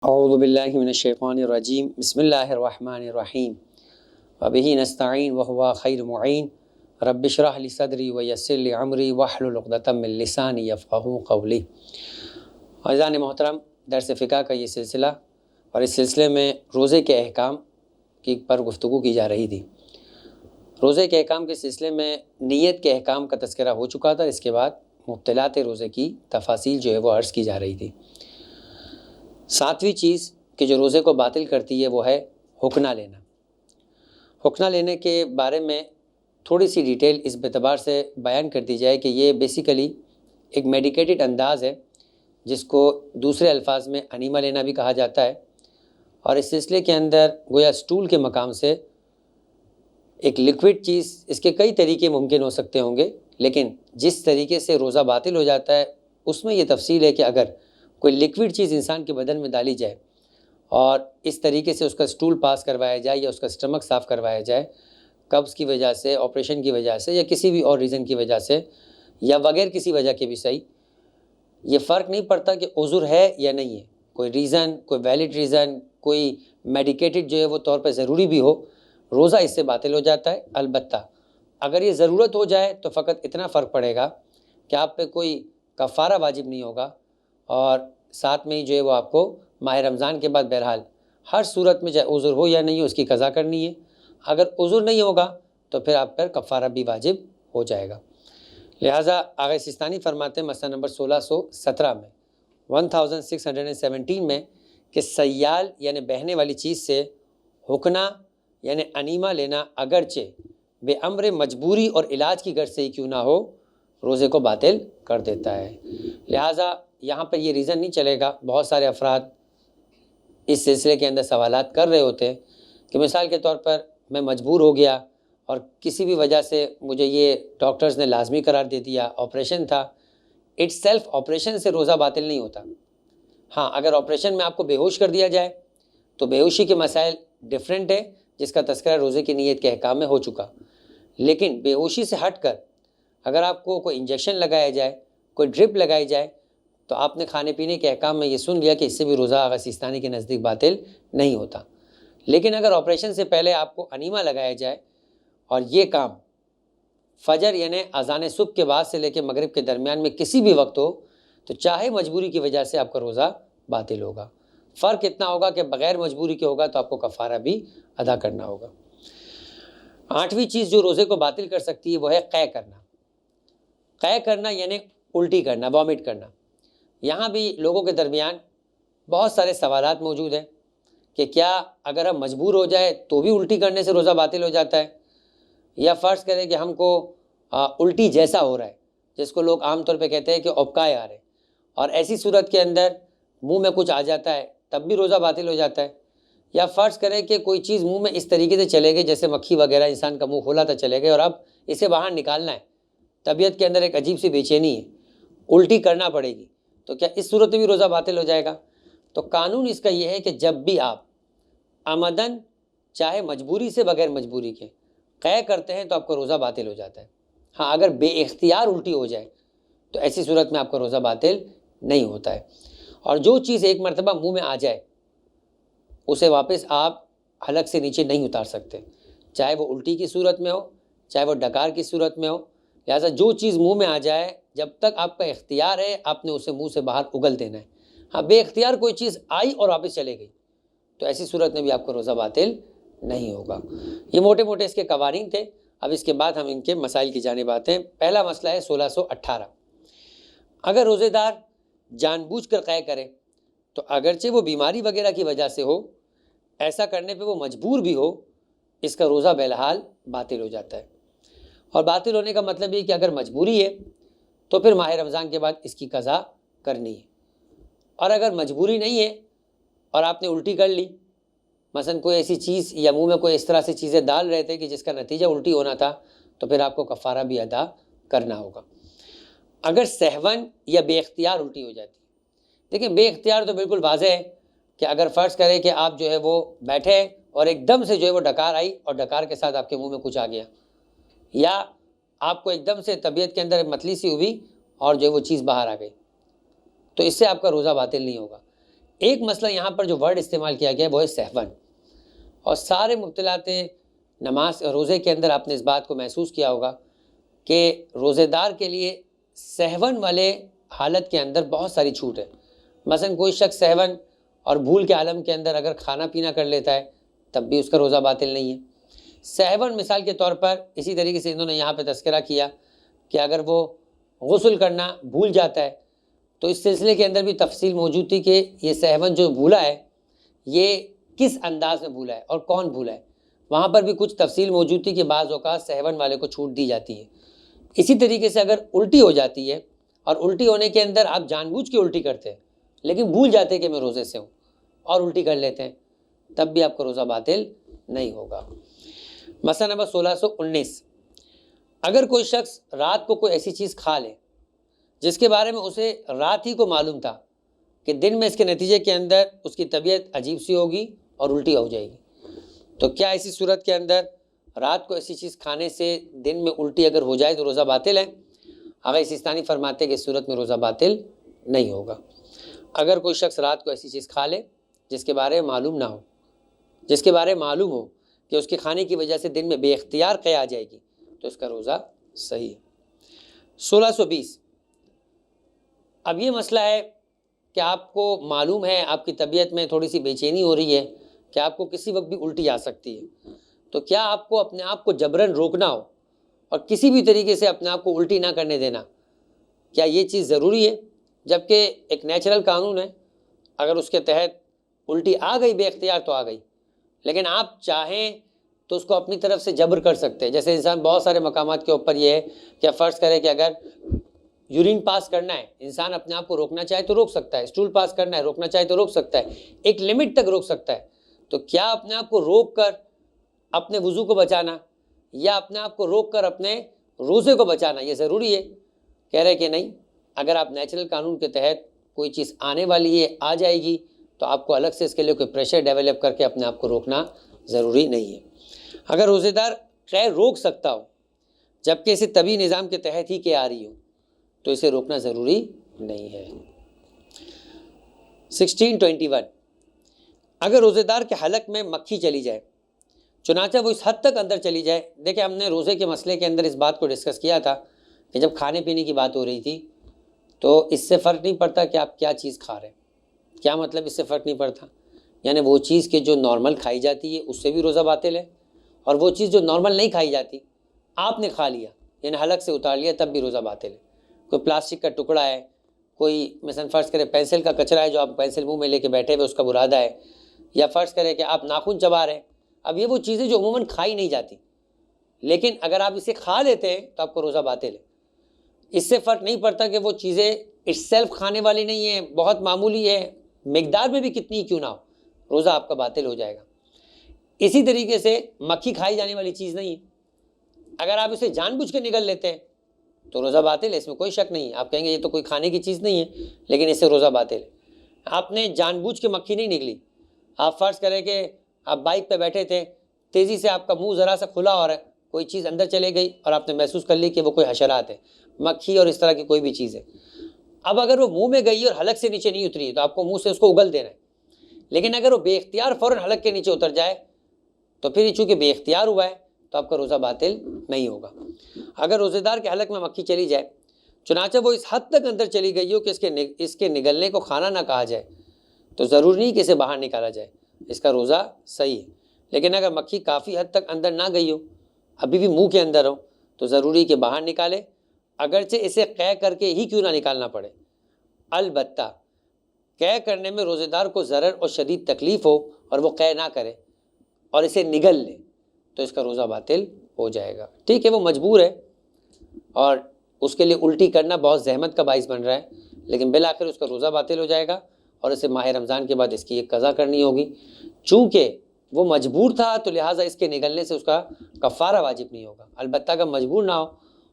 اعوذ باللہ من الشیطان الرجیم بسم اللہ الرحمن الرحیم وبہ نستعین وہو خیر معین رب اشرح لی صدری ویسر لی امری واحلل عقدۃ من لسانی یفقہوا قولی۔ عزیزان محترم، درس فقہ کا یہ سلسلہ اور اس سلسلے میں روزے کے احکام کی پر گفتگو کی جا رہی تھی۔ روزے کے احکام کے سلسلے میں نیت کے احکام کا تذکرہ ہو چکا تھا، اس کے بعد مبطلات روزے کی تفاصیل جو ہے وہ عرض کی جا رہی تھی۔ ساتویں چیز کہ جو روزے کو باطل کرتی ہے وہ ہے حکمہ لینا۔ حکمہ لینے کے بارے میں تھوڑی سی ڈیٹیل اس اعتبار سے بیان کر دی جائے کہ یہ بیسیکلی ایک میڈیکیٹڈ انداز ہے جس کو دوسرے الفاظ میں انیمہ لینا بھی کہا جاتا ہے، اور اس سلسلے کے اندر گویا سٹول کے مقام سے ایک لیکوڈ چیز، اس کے کئی طریقے ممکن ہو سکتے ہوں گے، لیکن جس طریقے سے روزہ باطل ہو جاتا ہے اس میں یہ تفصیل ہے کہ اگر کوئی لیکوڈ چیز انسان کے بدن میں ڈالی جائے اور اس طریقے سے اس کا سٹول پاس کروایا جائے یا اس کا اسٹمک صاف کروایا جائے، قبض کی وجہ سے، آپریشن کی وجہ سے یا کسی بھی اور ریزن کی وجہ سے یا بغیر کسی وجہ کے بھی صحیح، یہ فرق نہیں پڑتا کہ عذر ہے یا نہیں ہے، کوئی ریزن، کوئی ویلڈ ریزن، کوئی میڈیکیٹڈ جو ہے وہ طور پہ ضروری بھی ہو، روزہ اس سے باطل ہو جاتا ہے۔ البتہ اگر یہ ضرورت ہو جائے تو فقط اتنا فرق پڑے گا کہ آپ پہ کوئی کفارہ واجب نہیں ہوگا، اور ساتھ میں ہی جو ہے وہ آپ کو ماہ رمضان کے بعد بہرحال ہر صورت میں چاہے عذر ہو یا نہیں ہو اس کی قضا کرنی ہے۔ اگر عذر نہیں ہوگا تو پھر آپ پر کفارہ بھی واجب ہو جائے گا۔ لہٰذا آغا سیستانی فرماتے ہیں مسئلہ نمبر 1617 میں 1617 میں کہ سیال یعنی بہنے والی چیز سے حکمہ یعنی انیمہ لینا اگرچہ بے امر مجبوری اور علاج کی غرض سے ہی کیوں نہ ہو، روزے کو باطل کر دیتا ہے۔ لہٰذا یہاں پر یہ ریزن نہیں چلے گا۔ بہت سارے افراد اس سلسلے کے اندر سوالات کر رہے ہوتے ہیں کہ مثال کے طور پر میں مجبور ہو گیا اور کسی بھی وجہ سے مجھے یہ ڈاکٹرز نے لازمی قرار دے دیا، آپریشن تھا۔ اٹ سیلف آپریشن سے روزہ باطل نہیں ہوتا۔ ہاں، اگر آپریشن میں آپ کو بے ہوش کر دیا جائے تو بے ہوشی کے مسائل ڈیفرنٹ ہے، جس کا تذکرہ روزے کی نیت کے احکام میں ہو چکا، لیکن بے ہوشی سے ہٹ کر اگر آپ کو کوئی انجیکشن لگایا جائے، کوئی ڈرپ لگائی جائے، تو آپ نے کھانے پینے کے احکام میں یہ سن لیا کہ اس سے بھی روزہ آغا سیستانی کے نزدیک باطل نہیں ہوتا۔ لیکن اگر آپریشن سے پہلے آپ کو انیمہ لگایا جائے اور یہ کام فجر یعنی اذان صبح کے بعد سے لے کے مغرب کے درمیان میں کسی بھی وقت ہو، تو چاہے مجبوری کی وجہ سے آپ کا روزہ باطل ہوگا۔ فرق اتنا ہوگا کہ بغیر مجبوری کے ہوگا تو آپ کو کفارہ بھی ادا کرنا ہوگا۔ آٹھویں چیز جو روزے کو باطل کر سکتی ہے وہ ہے قے کرنا۔ قے کرنا یعنی الٹی کرنا، وامٹ کرنا۔ یہاں بھی لوگوں کے درمیان بہت سارے سوالات موجود ہیں کہ کیا اگر ہم مجبور ہو جائے تو بھی الٹی کرنے سے روزہ باطل ہو جاتا ہے، یا فرض کریں کہ ہم کو الٹی جیسا ہو رہا ہے، جس کو لوگ عام طور پہ کہتے ہیں کہ ابکائے آ رہے ہیں، اور ایسی صورت کے اندر منہ میں کچھ آ جاتا ہے تب بھی روزہ باطل ہو جاتا ہے، یا فرض کریں کہ کوئی چیز منہ میں اس طریقے سے چلے گئی جیسے مکھی وغیرہ، انسان کا منہ کھولا تھا چلے گئے اور اب اسے باہر نکالنا ہے، طبیعت کے اندر ایک عجیب سی بے چینی ہے، الٹی کرنا پڑے گی، تو کیا اس صورت میں بھی روزہ باطل ہو جائے گا؟ تو قانون اس کا یہ ہے کہ جب بھی آپ عمدن چاہے مجبوری سے بغیر مجبوری کے قے کرتے ہیں تو آپ کا روزہ باطل ہو جاتا ہے۔ ہاں، اگر بے اختیار الٹی ہو جائے تو ایسی صورت میں آپ کا روزہ باطل نہیں ہوتا ہے۔ اور جو چیز ایک مرتبہ منہ میں آ جائے اسے واپس آپ حلق سے نیچے نہیں اتار سکتے، چاہے وہ الٹی کی صورت میں ہو، چاہے وہ ڈکار کی صورت میں ہو۔ لہٰذا جو چیز منہ میں آ جائے جب تک آپ کا اختیار ہے آپ نے اسے منہ سے باہر اگل دینا ہے۔ ہاں، بے اختیار کوئی چیز آئی اور واپس چلے گئی تو ایسی صورت میں بھی آپ کو روزہ باطل نہیں ہوگا۔ یہ موٹے موٹے اس کے قوانین تھے۔ اب اس کے بعد ہم ان کے مسائل کی جانب آتے ہیں۔ پہلا مسئلہ ہے 1618۔ اگر روزے دار جان بوجھ کر قے کرے تو اگرچہ وہ بیماری وغیرہ کی وجہ سے ہو، ایسا کرنے پہ وہ مجبور بھی ہو، اس کا روزہ بہرحال باطل ہو جاتا ہے۔ اور باطل ہونے کا مطلب یہ کہ اگر مجبوری ہے تو پھر ماہ رمضان کے بعد اس کی قضا کرنی ہے، اور اگر مجبوری نہیں ہے اور آپ نے الٹی کر لی، مثلا کوئی ایسی چیز یا منہ میں کوئی اس طرح سے چیزیں ڈال رہے تھے کہ جس کا نتیجہ الٹی ہونا تھا، تو پھر آپ کو کفارہ بھی ادا کرنا ہوگا۔ اگر سہون یا بے اختیار الٹی ہو جاتی، دیکھیں بے اختیار تو بالکل واضح ہے کہ اگر فرض کرے کہ آپ جو ہے وہ بیٹھے اور ایک دم سے جو ہے وہ ڈکار آئی اور ڈکار کے ساتھ آپ کے منہ میں کچھ آ گیا، یا آپ کو ایک دم سے طبیعت کے اندر متلی سی ہوئی اور جو ہے وہ چیز باہر آ گئی، تو اس سے آپ کا روزہ باطل نہیں ہوگا۔ ایک مسئلہ یہاں پر جو ورڈ استعمال کیا گیا ہے وہ ہے سہون، اور سارے مبتلات نماز روزے کے اندر آپ نے اس بات کو محسوس کیا ہوگا کہ روزے دار کے لیے سہون والے حالت کے اندر بہت ساری چھوٹ ہے۔ مثلا کوئی شخص سہون اور بھول کے عالم کے اندر اگر کھانا پینا کر لیتا ہے تب بھی اس کا روزہ باطل نہیں ہے۔ سہون مثال کے طور پر اسی طریقے سے انہوں نے یہاں پہ تذکرہ کیا کہ اگر وہ غسل کرنا بھول جاتا ہے تو اس سلسلے کے اندر بھی تفصیل موجود تھی کہ یہ سہون جو بھولا ہے یہ کس انداز میں بھولا ہے اور کون بھولا ہے، وہاں پر بھی کچھ تفصیل موجود تھی کہ بعض اوقات سہون والے کو چھوٹ دی جاتی ہے۔ اسی طریقے سے اگر الٹی ہو جاتی ہے اور الٹی ہونے کے اندر آپ جان بوجھ کے الٹی کرتے ہیں لیکن بھول جاتے کہ میں روزے سے ہوں اور الٹی کر لیتے ہیں تب بھی آپ کا روزہ باطل نہیں ہوگا۔ مسئلہ نمبر 1619، اگر کوئی شخص رات کو کوئی ایسی چیز کھا لے جس کے بارے میں اسے رات ہی کو معلوم تھا کہ دن میں اس کے نتیجے کے اندر اس کی طبیعت عجیب سی ہوگی اور الٹی ہو جائے گی، تو کیا ایسی صورت کے اندر رات کو ایسی چیز کھانے سے دن میں الٹی اگر ہو جائے تو روزہ باطل ہے؟ آغا سیستانی فرماتے ہیں کہ اس صورت میں روزہ باطل نہیں ہوگا۔ اگر کوئی شخص رات کو ایسی چیز کھا لے جس کے بارے میں معلوم نہ ہو، جس کے بارے میں معلوم ہو کہ اس کے کھانے کی وجہ سے دن میں بے اختیار قے آ جائے گی تو اس کا روزہ صحیح ہے۔ 1620، اب یہ مسئلہ ہے کہ آپ کو معلوم ہے آپ کی طبیعت میں تھوڑی سی بے چینی ہو رہی ہے کہ آپ کو کسی وقت بھی الٹی آ سکتی ہے، تو کیا آپ کو اپنے آپ کو جبراً روکنا ہو اور کسی بھی طریقے سے اپنے آپ کو الٹی نہ کرنے دینا، کیا یہ چیز ضروری ہے؟ جبکہ ایک نیچرل قانون ہے، اگر اس کے تحت الٹی آ گئی بے اختیار تو آ گئی، لیکن آپ چاہیں تو اس کو اپنی طرف سے جبر کر سکتے ہیں۔ جیسے انسان بہت سارے مقامات کے اوپر یہ ہے کہ فرض کرے کہ اگر یورین پاس کرنا ہے، انسان اپنے آپ کو روکنا چاہے تو روک سکتا ہے، اسٹول پاس کرنا ہے روکنا چاہے تو روک سکتا ہے، ایک لمٹ تک روک سکتا ہے، تو کیا اپنے آپ کو روک کر اپنے وضو کو بچانا یا اپنے آپ کو روک کر اپنے روزے کو بچانا یہ ضروری ہے؟ کہہ رہے کہ نہیں، اگر آپ نیچرل قانون کے تحت کوئی چیز آنے والی ہے آ جائے گی تو آپ کو الگ سے اس کے لیے کوئی پریشر ڈیولپ کر کے اپنے آپ کو روکنا ضروری نہیں ہے۔ اگر روزے دار قے روک سکتا ہو جبکہ اسے طبی نظام کے تحت ہی کہ آ رہی ہو تو اسے روکنا ضروری نہیں ہے۔ 1621، اگر روزے دار کے حلق میں مکھی چلی جائے چنانچہ وہ اس حد تک اندر چلی جائے، دیکھیں ہم نے روزے کے مسئلے کے اندر اس بات کو ڈسکس کیا تھا کہ جب کھانے پینے کی بات ہو رہی تھی تو اس سے فرق نہیں پڑتا کہ آپ کیا چیز کھا رہے ہیں۔ کیا مطلب اس سے فرق نہیں پڑتا؟ یعنی وہ چیز کہ جو نارمل کھائی جاتی ہے اس سے بھی روزہ باطل ہے، اور وہ چیز جو نارمل نہیں کھائی جاتی آپ نے کھا لیا یعنی حلق سے اتار لیا تب بھی روزہ باطل ہے۔ کوئی پلاسٹک کا ٹکڑا ہے، کوئی مثلا فرض کرے پینسل کا کچرا ہے جو آپ پینسل منہ میں لے کے بیٹھے ہوئے اس کا برادہ ہے، یا فرض کرے کہ آپ ناخن چبا رہے ہیں، اب یہ وہ چیزیں جو عموماً کھائی نہیں جاتی لیکن اگر آپ اسے کھا لیتے ہیں تو آپ کو روزہ باطل ہے۔ اس سے فرق نہیں پڑتا کہ وہ چیزیں اٹس سیلف کھانے والی نہیں ہیں، بہت معمولی ہے، مقدار میں بھی کتنی کیوں نہ ہو، روزہ آپ کا باطل ہو جائے گا۔ اسی طریقے سے مکھی کھائی جانے والی چیز نہیں ہے، اگر آپ اسے جان بوجھ کے نگل لیتے ہیں تو روزہ باطل ہے، اس میں کوئی شک نہیں ہے۔ آپ کہیں گے یہ تو کوئی کھانے کی چیز نہیں ہے لیکن اس سے روزہ باطل ہے۔ آپ نے جان بوجھ کے مکھی نہیں نگلی، آپ فرض کریں کہ آپ بائک پہ بیٹھے تھے، تیزی سے آپ کا منہ ذرا سا کھلا ہو رہا ہے، کوئی چیز اندر چلے گئی اور آپ نے محسوس کر لی کہ وہ کوئی حشرات ہے، مکھی اور اس طرح کی کوئی بھی چیز ہے۔ اب اگر وہ منہ میں گئی اور حلق سے نیچے نہیں اتری تو آپ کو منہ سے اس کو اگل دینا ہے، لیکن اگر وہ بے اختیار فوراً حلق کے نیچے اتر جائے تو پھر چونکہ بے اختیار ہوا ہے تو آپ کا روزہ باطل نہیں ہوگا۔ اگر روزے دار کے حلق میں مکھی چلی جائے چنانچہ وہ اس حد تک اندر چلی گئی ہو کہ اس کے نگلنے کو کھانا نہ کہا جائے تو ضروری نہیں کہ اسے باہر نکالا جائے، اس کا روزہ صحیح ہے۔ لیکن اگر مکھی کافی حد تک اندر نہ گئی ہو، ابھی بھی منہ کے اندر ہو، تو ضروری کہ باہر نکالے، اگرچہ اسے قے کر کے ہی کیوں نہ نکالنا پڑے۔ البتہ قے کرنے میں روزے دار کو ضرر اور شدید تکلیف ہو اور وہ قے نہ کرے اور اسے نگل لے تو اس کا روزہ باطل ہو جائے گا۔ ٹھیک ہے وہ مجبور ہے اور اس کے لیے الٹی کرنا بہت زحمت کا باعث بن رہا ہے، لیکن بالآخر اس کا روزہ باطل ہو جائے گا اور اسے ماہ رمضان کے بعد اس کی ایک قضا کرنی ہوگی۔ چونکہ وہ مجبور تھا تو لہٰذا اس کے نگلنے سے اس کا کفارہ واجب نہیں ہوگا۔ البتہ اگر مجبور نہ ہو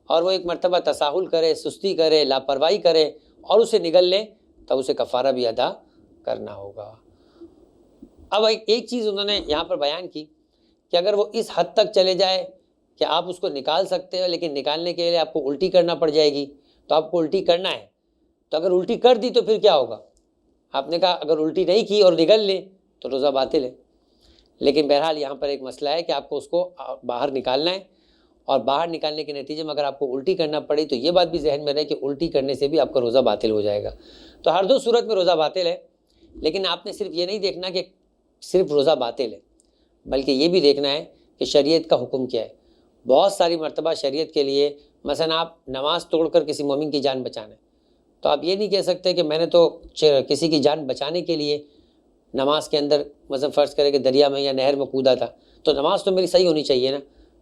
اور وہ ایک مرتبہ تساہل کرے، سستی کرے، لاپرواہی کرے اور اسے نگل لے تب اسے کفارہ بھی ادا کرنا ہوگا۔ اب ایک چیز انہوں نے یہاں پر بیان کی کہ اگر وہ اس حد تک چلے جائے کہ آپ اس کو نکال سکتے ہو لیکن نکالنے کے لیے آپ کو الٹی کرنا پڑ جائے گی تو آپ کو الٹی کرنا ہے، تو اگر الٹی کر دی تو پھر کیا ہوگا؟ آپ نے کہا اگر الٹی نہیں کی اور نگل لے تو روزہ باطل ہے، لیکن بہرحال یہاں پر ایک مسئلہ ہے کہ آپ کو اس کو باہر نکالنا ہے، اور باہر نکالنے کے نتیجے میں اگر آپ کو الٹی کرنا پڑی تو یہ بات بھی ذہن میں رہے کہ الٹی کرنے سے بھی آپ کا روزہ باطل ہو جائے گا۔ تو ہر دو صورت میں روزہ باطل ہے، لیکن آپ نے صرف یہ نہیں دیکھنا کہ صرف روزہ باطل ہے، بلکہ یہ بھی دیکھنا ہے کہ شریعت کا حکم کیا ہے۔ بہت ساری مرتبہ شریعت کے لیے مثلا آپ نماز توڑ کر کسی مومن کی جان بچانا ہے، تو آپ یہ نہیں کہہ سکتے کہ میں نے تو کسی کی جان بچانے کے لیے نماز کے اندر مثلا فرض کرے کہ دریا میں یا نہر میں کودا تھا تو نماز تو میری صحیح ہونی چاہیے نا،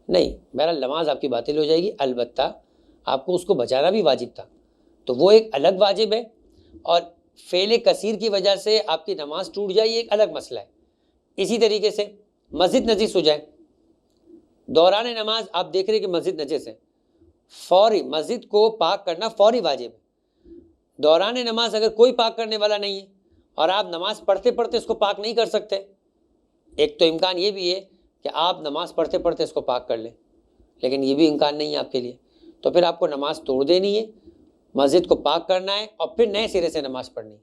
نہیں، بہرحال نماز آپ کی باطل ہو جائے گی، البتہ آپ کو اس کو بچانا بھی واجب تھا، تو وہ ایک الگ واجب ہے، اور فعل کثیر کی وجہ سے آپ کی نماز ٹوٹ جائے یہ ایک الگ مسئلہ ہے۔ اسی طریقے سے مسجد نجس ہو جائے، دوران نماز آپ دیکھ رہے کہ مسجد نجس ہے، فوری مسجد کو پاک کرنا فوری واجب ہے۔ دوران نماز اگر کوئی پاک کرنے والا نہیں ہے اور آپ نماز پڑھتے پڑھتے اس کو پاک نہیں کر سکتے، ایک تو امکان یہ بھی ہے کہ آپ نماز پڑھتے پڑھتے اس کو پاک کر لیں، لیکن یہ بھی امکان نہیں ہے آپ کے لیے، تو پھر آپ کو نماز توڑ دینی ہے، مسجد کو پاک کرنا ہے اور پھر نئے سرے سے نماز پڑھنی ہے،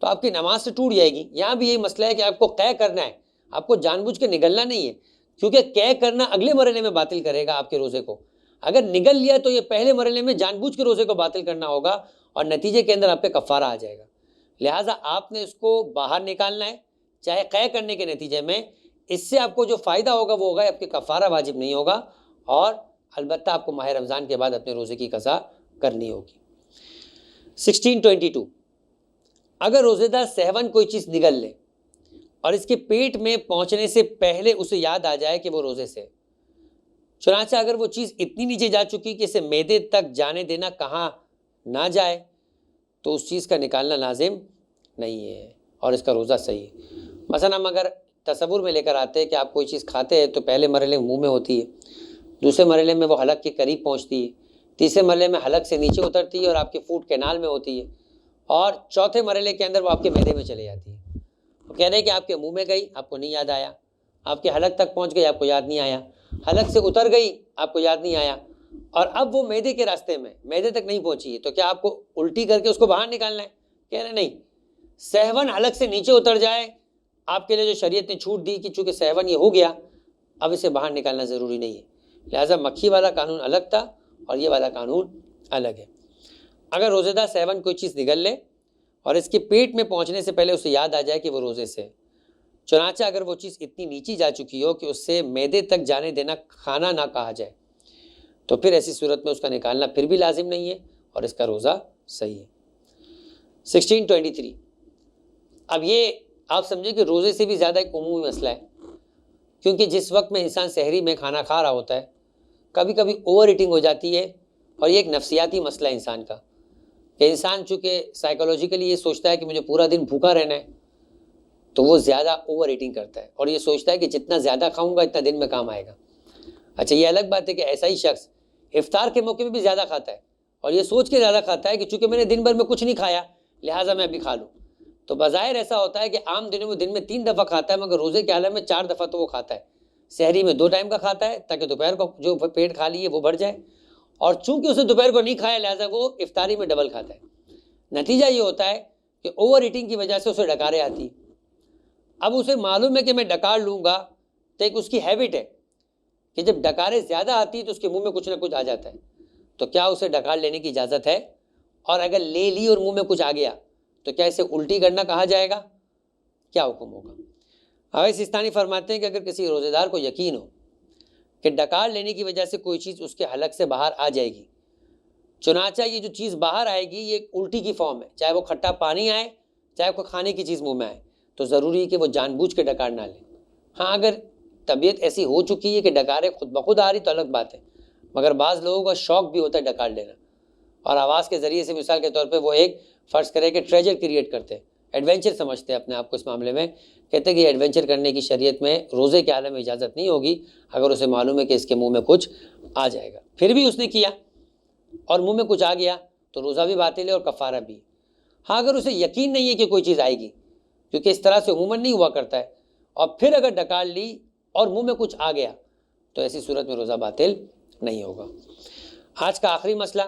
تو آپ کی نماز سے ٹوٹ جائے گی۔ یہاں بھی یہی مسئلہ ہے کہ آپ کو قے کرنا ہے، آپ کو جان بوجھ کے نگلنا نہیں ہے، کیونکہ قے کرنا اگلے مرحلے میں باطل کرے گا آپ کے روزے کو۔ اگر نگل لیا تو یہ پہلے مرحلے میں جان بوجھ کے روزے کو باطل کرنا ہوگا اور نتیجے کے اندر آپ پہ کفارہ آ جائے گا، لہٰذا آپ نے اس کو باہر نکالنا ہے، چاہے قے کرنے کے نتیجے میں، اس سے آپ کو جو فائدہ ہوگا وہ ہوگا آپ کے کفارہ واجب نہیں ہوگا، اور البتہ آپ کو ماہ رمضان کے بعد اپنے روزے کی قضا کرنی ہوگی۔ 1622، اگر روزہ دار سہون کوئی چیز نگل لے اور اس کے پیٹ میں پہنچنے سے پہلے اسے یاد آ جائے کہ وہ روزے سے، چنانچہ اگر وہ چیز اتنی نیچے جا چکی کہ اسے معدے تک جانے دینا کہا نہ جائے تو اس چیز کا نکالنا لازم نہیں ہے اور اس کا روزہ صحیح ہے۔ مثلا ہم اگر تصور میں لے کر آتے ہیں کہ آپ کوئی چیز کھاتے ہیں تو پہلے مرحلے میں منہ میں ہوتی ہے، دوسرے مرحلے میں وہ حلق کے قریب پہنچتی ہے، تیسرے مرحلے میں حلق سے نیچے اترتی ہے اور آپ کے فوڈ کینال میں ہوتی ہے، اور چوتھے مرحلے کے اندر وہ آپ کے معدے میں چلے جاتی ہے۔ وہ کہہ رہے ہیں کہ آپ کے منہ میں گئی، آپ کو نہیں یاد آیا، آپ کے حلق تک پہنچ گئی، آپ کو یاد نہیں آیا، حلق سے اتر گئی، آپ کو یاد نہیں آیا، اور اب وہ معدے کے راستے میں معدے تک نہیں پہنچی ہے، تو کیا آپ کو الٹی کر کے اس کو باہر نکالنا ہے؟ کہہ رہے نہیں، سہون حلق سے نیچے اتر جائے، آپ کے لیے جو شریعت نے چھوٹ دی کہ چونکہ سہون یہ ہو گیا اب اسے باہر نکالنا ضروری نہیں ہے، لہٰذا مکھی والا قانون الگ تھا اور یہ والا قانون الگ ہے۔ اگر روزہ دار سہون کوئی چیز نگل لے اور اس کے پیٹ میں پہنچنے سے پہلے اسے یاد آ جائے کہ وہ روزے سے، چنانچہ اگر وہ چیز اتنی نیچی جا چکی ہو کہ اس سے معدے تک جانے دینا کھانا نہ کہا جائے، تو پھر ایسی صورت میں اس کا نکالنا پھر بھی لازم نہیں ہے اور اس کا روزہ صحیح ہے۔ 1623، اب یہ آپ سمجھیں کہ روزے سے بھی زیادہ ایک عمومی مسئلہ ہے، کیونکہ جس وقت میں انسان سحری میں کھانا کھا رہا ہوتا ہے کبھی کبھی اوور ایٹنگ ہو جاتی ہے، اور یہ ایک نفسیاتی مسئلہ ہے انسان کا، کہ انسان چونکہ سائیکولوجیکلی یہ سوچتا ہے کہ مجھے پورا دن بھوکا رہنا ہے، تو وہ زیادہ اوور ایٹنگ کرتا ہے اور یہ سوچتا ہے کہ جتنا زیادہ کھاؤں گا اتنا دن میں کام آئے گا۔ اچھا، یہ الگ بات ہے کہ ایسا ہی شخص افطار کے موقع پہ بھی زیادہ کھاتا ہے اور یہ سوچ کے زیادہ کھاتا ہے کہ چونکہ میں نے دن بھر میں کچھ نہیں کھایا لہٰذا میں ابھی کھا لوں، تو بظاہر ایسا ہوتا ہے کہ عام دنوں میں دن میں 3 دفعہ کھاتا ہے، مگر روزے کے عالم میں 4 دفعہ تو وہ کھاتا ہے، سحری میں 2 ٹائم کا کھاتا ہے تاکہ دوپہر کو جو پیٹ کھا لیے وہ بڑھ جائے، اور چونکہ اسے دوپہر کو نہیں کھایا لہٰذا وہ افطاری میں ڈبل کھاتا ہے۔ نتیجہ یہ ہوتا ہے کہ اوور ایٹنگ کی وجہ سے اسے ڈکاریں آتی ہیں۔ اب اسے معلوم ہے کہ میں ڈکار لوں گا، تو ایک اس کی ہیبٹ ہے کہ جب ڈکاریں زیادہ آتی تو اس کے منہ میں کچھ نہ کچھ آ جاتا ہے، تو کیا اسے ڈکار لینے کی اجازت ہے؟ اور اگر لے لی اور منہ میں کچھ آ گیا تو کیا اسے الٹی کرنا کہا جائے گا؟ کیا حکم ہوگا؟ حافظ سیستانی فرماتے ہیں کہ اگر کسی روزے دار کو یقین ہو کہ ڈکار لینے کی وجہ سے کوئی چیز اس کے حلق سے باہر آ جائے گی، چنانچہ یہ جو چیز باہر آئے گی یہ ایک الٹی کی فارم ہے، چاہے وہ کھٹا پانی آئے چاہے کوئی کھانے کی چیز منہ میں آئے، تو ضروری ہے کہ وہ جان بوجھ کے ڈکار نہ لے۔ ہاں، اگر طبیعت ایسی ہو چکی ہے کہ ڈکاریں خود بخود آ رہی تو الگ بات ہے، مگر بعض لوگوں کا شوق بھی ہوتا ہے ڈکار لینا، اور آواز کے ذریعے سے مثال کے طور پہ وہ ایک فرض کرے کہ ٹریجر کریٹ کرتے ہیں، ایڈونچر سمجھتے ہیں اپنے آپ کو اس معاملے میں، کہتے ہیں کہ یہ ایڈونچر کرنے کی شریعت میں روزے کے عالم میں اجازت نہیں ہوگی اگر اسے معلوم ہے کہ اس کے منہ میں کچھ آ جائے گا، پھر بھی اس نے کیا اور منہ میں کچھ آ گیا تو روزہ بھی باطل ہے اور کفارہ بھی۔ ہاں، اگر اسے یقین نہیں ہے کہ کوئی چیز آئے گی، کیونکہ اس طرح سے عموماً نہیں ہوا کرتا ہے، اور پھر اگر ڈکار لی اور منہ میں کچھ آ گیا تو ایسی صورت میں روزہ باطل نہیں ہوگا۔ آج کا آخری مسئلہ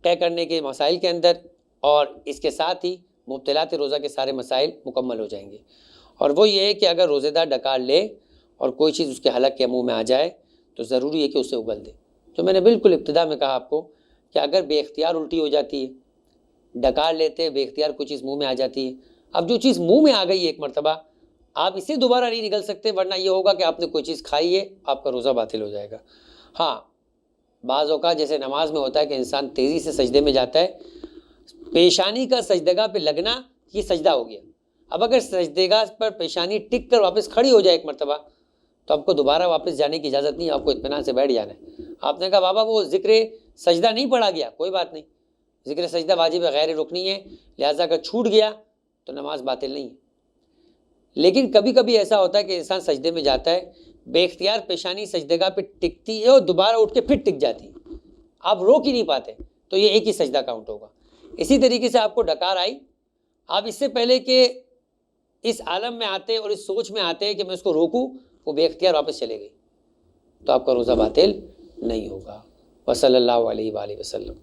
طے کرنے کے مسائل کے اندر، اور اس کے ساتھ ہی مبطلات روزہ کے سارے مسائل مکمل ہو جائیں گے۔ اور وہ یہ ہے کہ اگر روزے دار ڈکار لے اور کوئی چیز اس کے حلق کے منہ میں آ جائے تو ضروری ہے کہ اسے اگل دے۔ جو میں نے بالکل ابتدا میں کہا آپ کو کہ اگر بے اختیار الٹی ہو جاتی ہے، ڈکار لیتے بے اختیار کوئی چیز منہ میں آ جاتی ہے، اب جو چیز منہ میں آ گئی ہے ایک مرتبہ، آپ اسے دوبارہ نہیں نگل سکتے، ورنہ یہ ہوگا کہ آپ نے کوئی چیز کھائی ہے، آپ کا روزہ باطل ہو جائے گا۔ ہاں، بعض اوقات جیسے نماز میں ہوتا ہے کہ انسان تیزی سے سجدے میں جاتا ہے، پیشانی کا سجدگاہ پہ لگنا یہ سجدہ ہو گیا۔ اب اگر سجدگاہ پر پیشانی ٹک کر واپس کھڑی ہو جائے ایک مرتبہ تو آپ کو دوبارہ واپس جانے کی اجازت نہیں ہے، آپ کو اطمینان سے بیٹھ جانا ہے۔ آپ نے کہا بابا وہ ذکر سجدہ نہیں پڑھا گیا، کوئی بات نہیں، ذکر سجدہ واجب غیر رکنی ہے، لہٰذا اگر چھوٹ گیا تو نماز باطل نہیں ہے۔ لیکن کبھی کبھی ایسا ہوتا ہے کہ انسان سجدے میں جاتا ہے، بے اختیار پیشانی سجدگاہ پہ ٹکتی ہے اور دوبارہ اٹھ کے پھر ٹک جاتی ہے، آپ روک ہی نہیں پاتے، تو یہ ایک ہی سجدہ کاؤنٹ ہوگا۔ اسی طریقے سے آپ کو ڈکار آئی، آپ اس سے پہلے کہ اس عالم میں آتے اور اس سوچ میں آتے کہ میں اس کو روکوں، وہ بے اختیار واپس چلے گئی، تو آپ کا روزہ باطل نہیں ہوگا۔ وصلی اللہ علیہ وآلہ وسلم۔